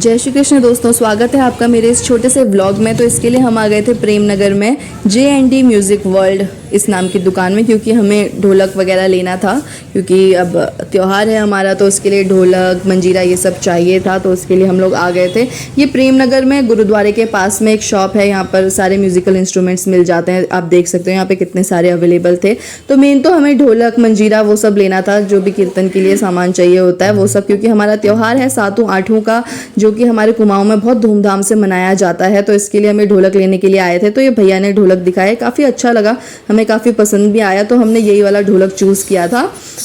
जय श्री कृष्ण दोस्तों, स्वागत है आपका मेरे इस छोटे से व्लॉग में। तो इसके लिए हम आ गए थे प्रेम नगर में J&D म्यूज़िक वर्ल्ड इस नाम की दुकान में, क्योंकि हमें ढोलक वगैरह लेना था। क्योंकि अब त्यौहार है हमारा, तो उसके लिए ढोलक मंजीरा ये सब चाहिए था, तो उसके लिए हम लोग आ गए थे। ये प्रेम नगर में गुरुद्वारे के पास में एक शॉप है, यहाँ पर सारे म्यूज़िकल इंस्ट्रूमेंट्स मिल जाते हैं। आप देख सकते हो यहाँ पे कितने सारे अवेलेबल थे। तो मेन तो हमें ढोलक मंजीरा वो सब लेना था, जो भी कीर्तन के लिए सामान चाहिए होता है वो सब, क्योंकि हमारा त्यौहार है 7-8 का, जो कि हमारे कुमाऊं में बहुत धूमधाम से मनाया जाता है। तो इसके लिए हमें ढोलक लेने के लिए आए थे। तो ये भैया ने ढोलक दिखाया, काफ़ी अच्छा लगा, हमें काफ़ी पसंद भी आया, तो हमने यही वाला ढोलक चूज़ किया था।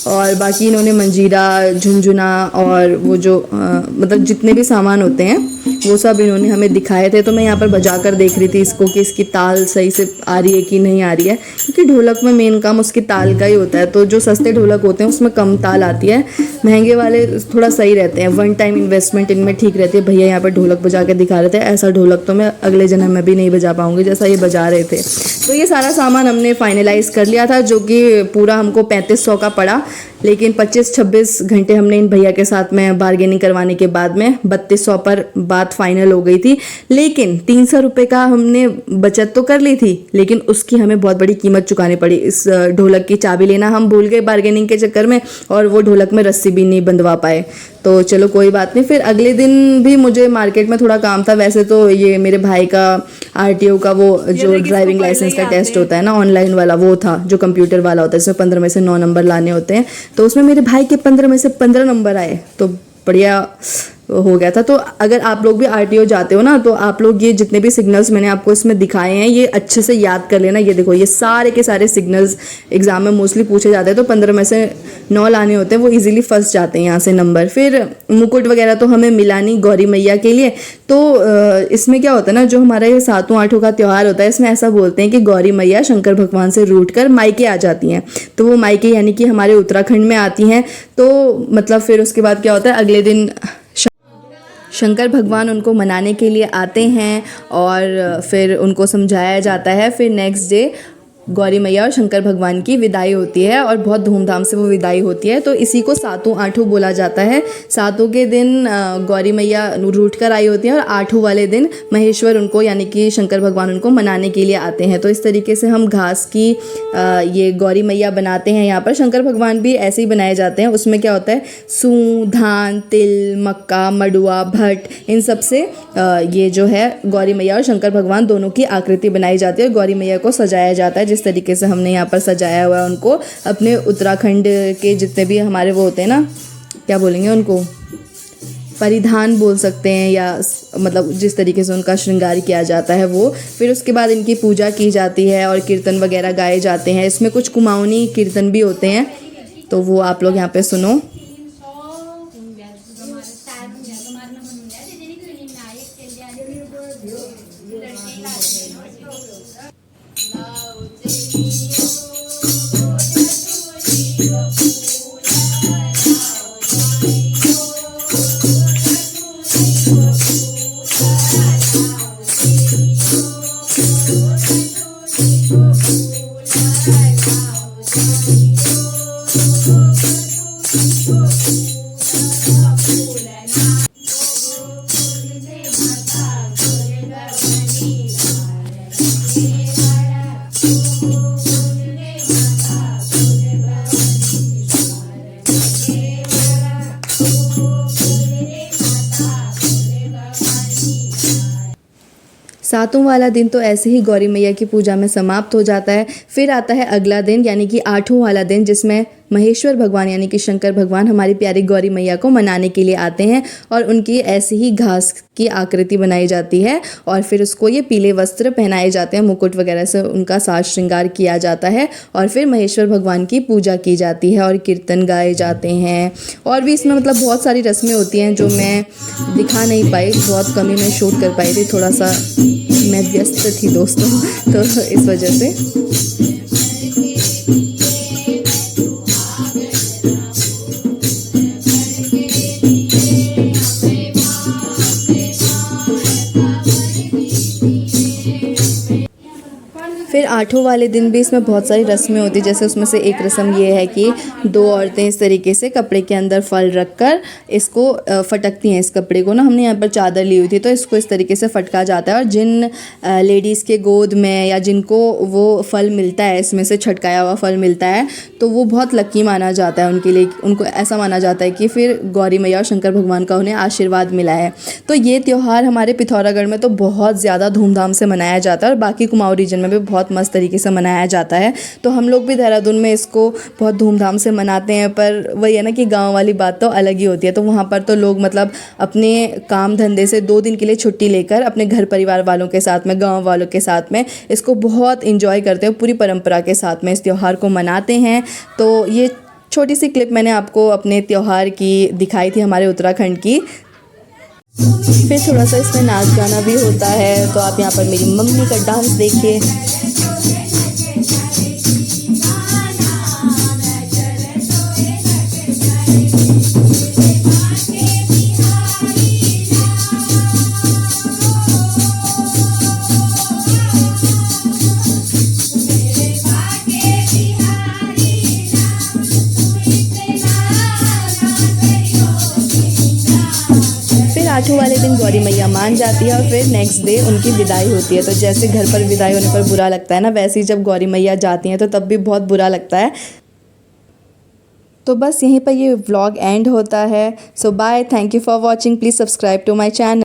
और बाकी इन्होंने मंजीरा, झुनझुना और वो जो मतलब जितने भी सामान होते हैं वो सब इन्होंने हमें दिखाए थे। तो मैं यहाँ पर बजा कर देख रही थी इसको कि इसकी ताल सही से आ रही है कि नहीं आ रही है, क्योंकि ढोलक में मेन काम उसकी ताल का ही होता है। तो जो सस्ते ढोलक होते हैं उसमें कम ताल आती है, महंगे वाले थोड़ा सही रहते हैं, वन टाइम इन्वेस्टमेंट इनमें ठीक रहती है। भैया यहाँ पर ढोलक बजा के दिखा रहे थे, ऐसा ढोलक तो मैं अगले जन्म में भी नहीं बजा पाऊंगी जैसा ये बजा रहे थे। तो ये सारा सामान हमने फाइनलाइज कर लिया था, जो कि पूरा हमको 3500 का पड़ा। लेकिन 25-26 घंटे हमने इन भैया के साथ में बार्गेनिंग करवाने के बाद में 3200 पर बात फाइनल हो गई थी। लेकिन 300 रुपये का हमने बचत तो कर ली थी, लेकिन उसकी हमें बहुत बड़ी कीमत चुकानी पड़ी। इस ढोलक की चाबी लेना हम भूल गए बार्गेनिंग के चक्कर में, और वो ढोलक में रस्सी भी नहीं बंधवा पाए। तो चलो कोई बात नहीं। फिर अगले दिन भी मुझे मार्केट में थोड़ा काम था। वैसे तो ये मेरे भाई का RTO का वो जो ड्राइविंग लाइसेंस का टेस्ट होता है ना, ऑनलाइन वाला, वो था जो कंप्यूटर वाला होता है, इसमें 15 में से 9 नंबर लाने होते हैं। तो उसमें मेरे भाई के 15 में से 15 नंबर आए, तो बढ़िया हो गया था। तो अगर आप लोग भी RTO जाते हो ना, तो आप लोग ये जितने भी सिग्नल्स मैंने आपको इसमें दिखाए हैं ये अच्छे से याद कर लेना। ये देखो, ये सारे के सारे सिग्नल्स एग्जाम में मोस्टली पूछे जाते हैं, तो 15 में से 9 लाने होते हैं, वो इजीली फंस जाते हैं यहाँ से नंबर। फिर मुकुट वगैरह तो हमें मिला नहीं गौरी मैया के लिए। तो इसमें क्या होता है ना, जो हमारा ये 7-8 का त्यौहार होता है, इसमें ऐसा बोलते हैं कि गौरी मैया शंकर भगवान से रूठ कर मायके आ जाती हैं। तो वो मायके यानी कि हमारे उत्तराखंड में आती हैं। तो मतलब फिर उसके बाद क्या होता है, अगले दिन शंकर भगवान उनको मनाने के लिए आते हैं और फिर उनको समझाया जाता है। फिर नेक्स्ट डे गौरी मैया और शंकर भगवान की विदाई होती है, और बहुत धूमधाम से वो विदाई होती है। तो इसी को 7-8 बोला जाता है। 7 के दिन गौरी मैया रूठ कर आई होती हैं, और 8 वाले दिन महेश्वर उनको यानी कि शंकर भगवान उनको मनाने के लिए आते हैं। तो इस तरीके से हम घास की ये गौरी मैया बनाते हैं। यहाँ पर शंकर भगवान भी ऐसे ही बनाए जाते हैं। उसमें क्या होता है, सूं, धान, तिल, मक्का, मडुआ, भट्ट, इन सब से ये जो है गौरी मैया और शंकर भगवान दोनों की आकृति बनाई जाती है, और गौरी मैया को सजाया जाता है। जिस तरीके से हमने यहाँ पर सजाया हुआ है उनको, अपने उत्तराखंड के जितने भी हमारे वो होते हैं ना, क्या बोलेंगे उनको, परिधान बोल सकते हैं, या मतलब जिस तरीके से उनका श्रृंगार किया जाता है वो। फिर उसके बाद इनकी पूजा की जाती है और कीर्तन वगैरह गाए जाते हैं। इसमें कुछ कुमाऊनी कीर्तन भी होते हैं, तो वो आप लोग यहाँ पे सुनो। सातों वाला दिन तो ऐसे ही गौरी मैया की पूजा में समाप्त हो जाता है। फिर आता है अगला दिन, यानी कि 8वां वाला दिन, जिसमें महेश्वर भगवान यानी कि शंकर भगवान हमारी प्यारी गौरी मैया को मनाने के लिए आते हैं, और उनकी ऐसी ही घास की आकृति बनाई जाती है, और फिर उसको ये पीले वस्त्र पहनाए जाते हैं, मुकुट वगैरह से उनका साज श्रृंगार किया जाता है, और फिर महेश्वर भगवान की पूजा की जाती है और कीर्तन गाए जाते हैं। और भी इसमें मतलब बहुत सारी रस्में होती हैं जो मैं दिखा नहीं पाई, बहुत कम ही मैं शूट कर पाई थी, थोड़ा सा मैं व्यस्त थी दोस्तों, तो इस वजह से। फिर फिर आठों वाले दिन भी इसमें बहुत सारी रस्में होती है। जैसे उसमें से एक रस्म ये है कि 2 औरतें इस तरीके से कपड़े के अंदर फल रखकर इसको फटकती हैं। इस कपड़े को ना हमने यहाँ पर चादर ली हुई थी तो इसको इस तरीके से फटका जाता है, और जिन लेडीज़ के गोद में या जिनको वो फल मिलता है, इसमें से छटकाया हुआ फल मिलता है, तो वो बहुत लकी माना जाता है उनके लिए। उनको ऐसा माना जाता है कि फिर गौरी मैया और शंकर भगवान का उन्हें आशीर्वाद मिला है। तो ये त्यौहार हमारे पिथौरागढ़ में तो बहुत ज़्यादा धूमधाम से मनाया जाता है, और बाकी कुमाऊं रीजन में भी बहुत मस्त तरीके से मनाया जाता है। तो हम लोग भी देहरादून में इसको बहुत धूमधाम से मनाते हैं, पर वही है ना कि गांव वाली बात तो अलग ही होती है। तो वहाँ पर तो लोग मतलब अपने काम धंधे से 2 दिन के लिए छुट्टी लेकर अपने घर परिवार वालों के साथ में, गाँव वालों के साथ में इसको बहुत इंजॉय करते हैं, पूरी परंपरा के साथ में इस त्यौहार को मनाते हैं। तो ये छोटी सी क्लिप मैंने आपको अपने त्यौहार की दिखाई थी, हमारे उत्तराखंड की। फिर थोड़ा सा इसमें नाच गाना भी होता है, तो आप यहाँ पर मेरी मम्मी का डांस देखिए। फिर आठों वाले दिन गौरी मैया मान जाती है, और फिर नेक्स्ट डे उनकी विदाई होती है। तो जैसे घर पर विदाई होने पर बुरा लगता है ना, वैसे ही जब गौरी मैया जाती हैं तो तब भी बहुत बुरा लगता है। तो बस यहीं पर ये व्लॉग एंड होता है। So bye, thank you for watching, please subscribe to my channel.